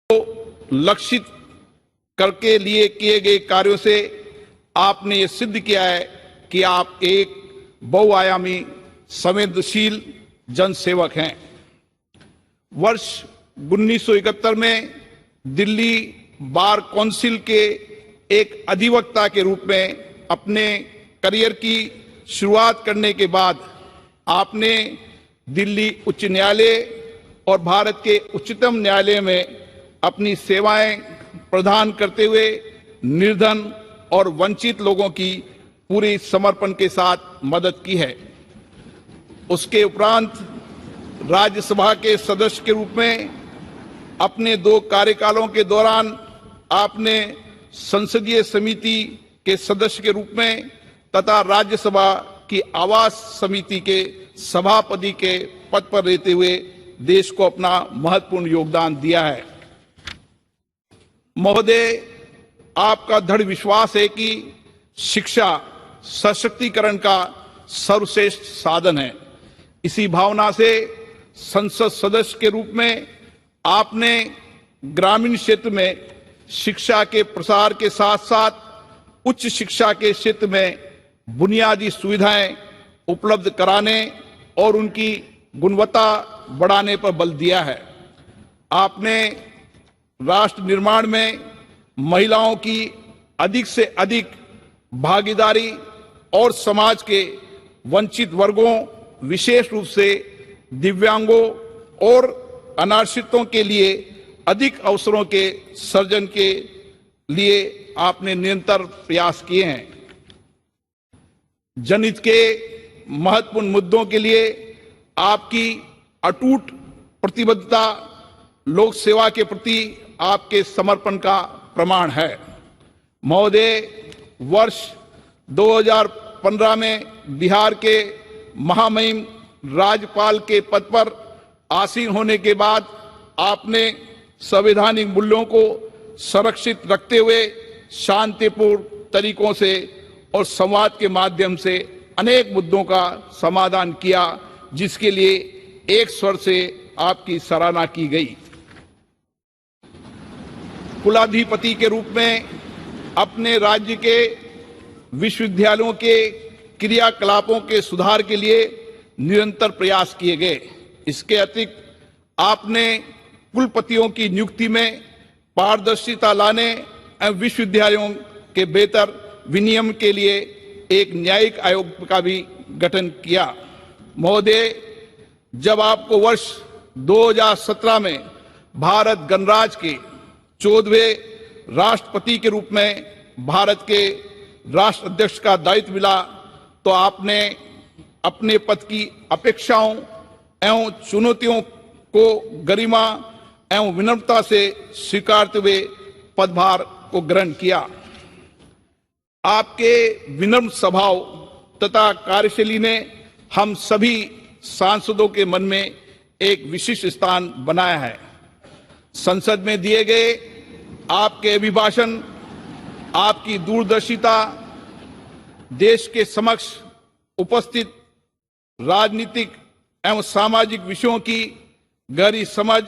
लक्षित करके लिए किए गए कार्यों से आपने ये सिद्ध किया है कि आप एक बहुआयामी संवेदनशील जनसेवक हैं। वर्ष 1971 में दिल्ली बार काउंसिल के एक अधिवक्ता के रूप में अपने करियर की शुरुआत करने के बाद आपने दिल्ली उच्च न्यायालय और भारत के उच्चतम न्यायालय में अपनी सेवाएं प्रदान करते हुए निर्धन और वंचित लोगों की पूरी समर्पण के साथ मदद की है। उसके उपरांत राज्यसभा के सदस्य के रूप में अपने 2 कार्यकालों के दौरान आपने संसदीय समिति के सदस्य के रूप में तथा राज्यसभा की आवास समिति के सभापति के पद पर रहते हुए देश को अपना महत्वपूर्ण योगदान दिया है। महोदय, आपका दृढ़ विश्वास है कि शिक्षा सशक्तिकरण का सर्वश्रेष्ठ साधन है। इसी भावना से संसद सदस्य के रूप में आपने ग्रामीण क्षेत्र में शिक्षा के प्रसार के साथ साथ उच्च शिक्षा के क्षेत्र में बुनियादी सुविधाएं उपलब्ध कराने और उनकी गुणवत्ता बढ़ाने पर बल दिया है। आपने राष्ट्र निर्माण में महिलाओं की अधिक से अधिक भागीदारी और समाज के वंचित वर्गों, विशेष रूप से दिव्यांगों और अनाश्रितों के लिए अधिक अवसरों के सृजन के लिए आपने निरंतर प्रयास किए हैं। जनहित के महत्वपूर्ण मुद्दों के लिए आपकी अटूट प्रतिबद्धता लोक सेवा के प्रति आपके समर्पण का प्रमाण है। महोदय, वर्ष 2015 में बिहार के महामहिम राज्यपाल के पद पर आसीन होने के बाद आपने संवैधानिक मूल्यों को संरक्षित रखते हुए शांतिपूर्ण तरीकों से और संवाद के माध्यम से अनेक मुद्दों का समाधान किया, जिसके लिए एक स्वर से आपकी सराहना की गई। कुलाधिपति के रूप में अपने राज्य के विश्वविद्यालयों के क्रियाकलापों के सुधार के लिए निरंतर प्रयास किए गए। इसके अतिरिक्त आपने कुलपतियों की नियुक्ति में पारदर्शिता लाने एवं विश्वविद्यालयों के बेहतर विनियमन के लिए एक न्यायिक आयोग का भी गठन किया। महोदय, जब आपको वर्ष 2017 में भारत गणराज्य के 14वें राष्ट्रपति के रूप में भारत के राष्ट्राध्यक्ष का दायित्व मिला, तो आपने अपने पद की अपेक्षाओं एवं चुनौतियों को गरिमा एवं विनम्रता से स्वीकारते हुए पदभार को ग्रहण किया। आपके विनम्र स्वभाव तथा कार्यशैली ने हम सभी सांसदों के मन में एक विशिष्ट स्थान बनाया है। संसद में दिए गए आपके अभिभाषण, आपकी दूरदर्शिता देश के समक्ष उपस्थित राजनीतिक एवं सामाजिक विषयों की गहरी समझ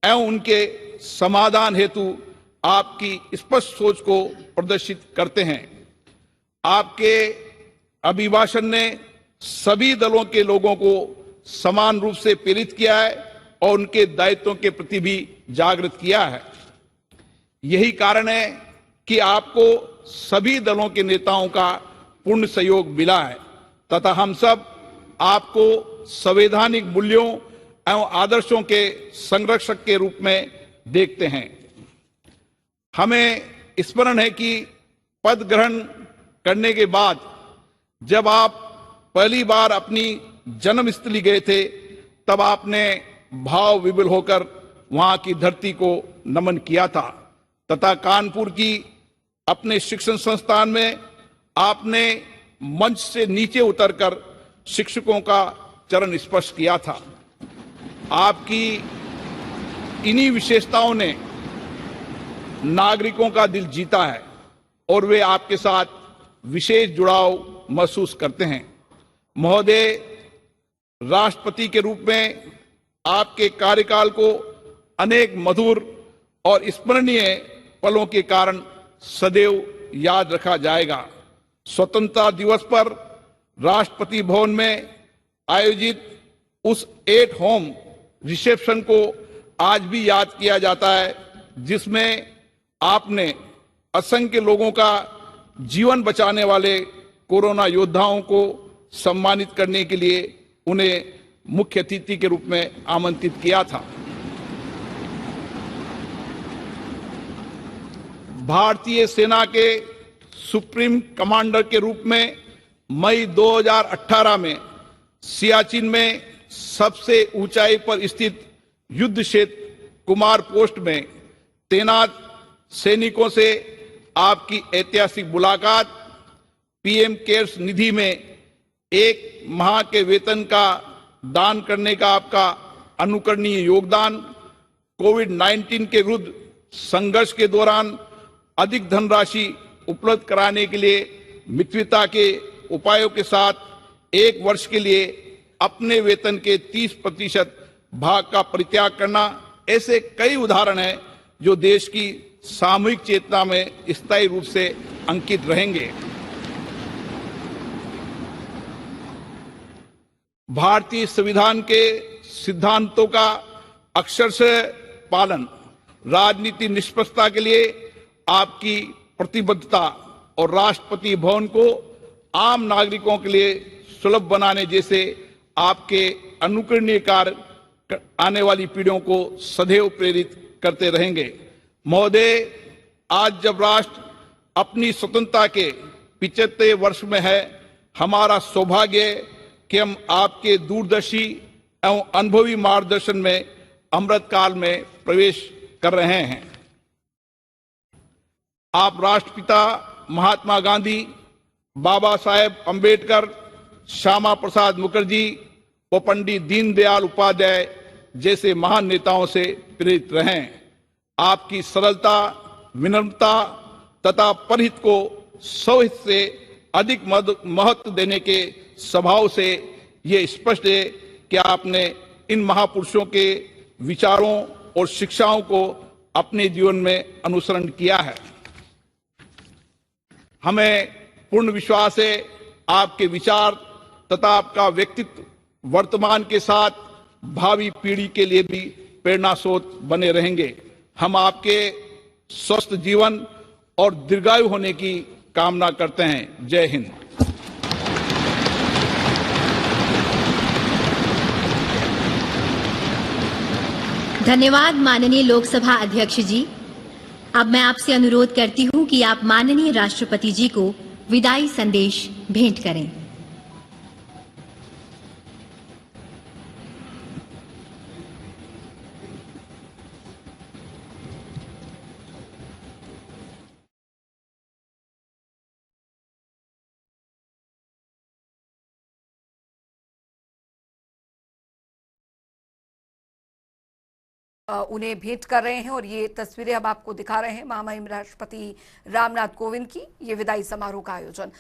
एवं उनके समाधान हेतु आपकी स्पष्ट सोच को प्रदर्शित करते हैं। आपके अभिभाषण ने सभी दलों के लोगों को समान रूप से प्रेरित किया है और उनके दायित्वों के प्रति भी जागृत किया है। यही कारण है कि आपको सभी दलों के नेताओं का पूर्ण सहयोग मिला है तथा हम सब आपको संवैधानिक मूल्यों एवं आदर्शों के संरक्षक के रूप में देखते हैं। हमें स्मरण है कि पद ग्रहण करने के बाद जब आप पहली बार अपनी जन्मस्थली गए थे, तब आपने भाव विभोर होकर वहां की धरती को नमन किया था तथा कानपुर की अपने शिक्षण संस्थान में आपने मंच से नीचे उतरकर शिक्षकों का चरण स्पर्श किया था। आपकी इन्हीं विशेषताओं ने नागरिकों का दिल जीता है और वे आपके साथ विशेष जुड़ाव महसूस करते हैं। महोदय, राष्ट्रपति के रूप में आपके कार्यकाल को अनेक मधुर और स्मरणीय पलों के कारण सदैव याद रखा जाएगा। स्वतंत्रता दिवस पर राष्ट्रपति भवन में आयोजित उस एट होम रिसेप्शन को आज भी याद किया जाता है, जिसमें आपने असंख्य लोगों का जीवन बचाने वाले कोरोना योद्धाओं को सम्मानित करने के लिए उन्हें मुख्य अतिथि के रूप में आमंत्रित किया था। भारतीय सेना के सुप्रीम कमांडर के रूप में मई 2018 में सियाचिन में सबसे ऊंचाई पर स्थित युद्ध क्षेत्र कुमार पोस्ट में तैनात सैनिकों से आपकी ऐतिहासिक मुलाकात, पीएम केयर्स निधि में 1 माह के वेतन का दान करने का आपका अनुकरणीय योगदान, कोविड-19 के विरुद्ध संघर्ष के दौरान अधिक धनराशि उपलब्ध कराने के लिए मित्रता के उपायों के साथ 1 वर्ष के लिए अपने वेतन के 30% भाग का परित्याग करना, ऐसे कई उदाहरण हैं जो देश की सामूहिक चेतना में स्थायी रूप से अंकित रहेंगे। भारतीय संविधान के सिद्धांतों का अक्षरशः पालन, राजनीति निष्पक्षता के लिए आपकी प्रतिबद्धता और राष्ट्रपति भवन को आम नागरिकों के लिए सुलभ बनाने जैसे आपके अनुकरणीय कार्य आने वाली पीढ़ियों को सदैव प्रेरित करते रहेंगे। महोदय, आज जब राष्ट्र अपनी स्वतंत्रता के 75वें वर्ष में है, हमारा सौभाग्य है कि हम आपके दूरदर्शी एवं अनुभवी मार्गदर्शन में अमृत काल में प्रवेश कर रहे हैं। आप राष्ट्रपिता महात्मा गांधी, बाबा साहेब अंबेडकर, श्यामा प्रसाद मुखर्जी व पंडित दीनदयाल उपाध्याय जैसे महान नेताओं से प्रेरित रहें। आपकी सरलता, विनम्रता तथा परहित को स्वहित से अधिक महत्व देने के स्वभाव से ये स्पष्ट है कि आपने इन महापुरुषों के विचारों और शिक्षाओं को अपने जीवन में अनुसरण किया है। हमें पूर्ण विश्वास है आपके विचार तथा आपका व्यक्तित्व वर्तमान के साथ भावी पीढ़ी के लिए भी प्रेरणा स्रोत बने रहेंगे। हम आपके स्वस्थ जीवन और दीर्घायु होने की कामना करते हैं। जय हिंद। धन्यवाद माननीय लोकसभा अध्यक्ष जी। अब मैं आपसे अनुरोध करती हूं कि आप माननीय राष्ट्रपति जी को विदाई संदेश भेंट करें। उन्हें भेंट कर रहे हैं और ये तस्वीरें हम आपको दिखा रहे हैं महामहिम राष्ट्रपति रामनाथ कोविंद की, ये विदाई समारोह का आयोजन।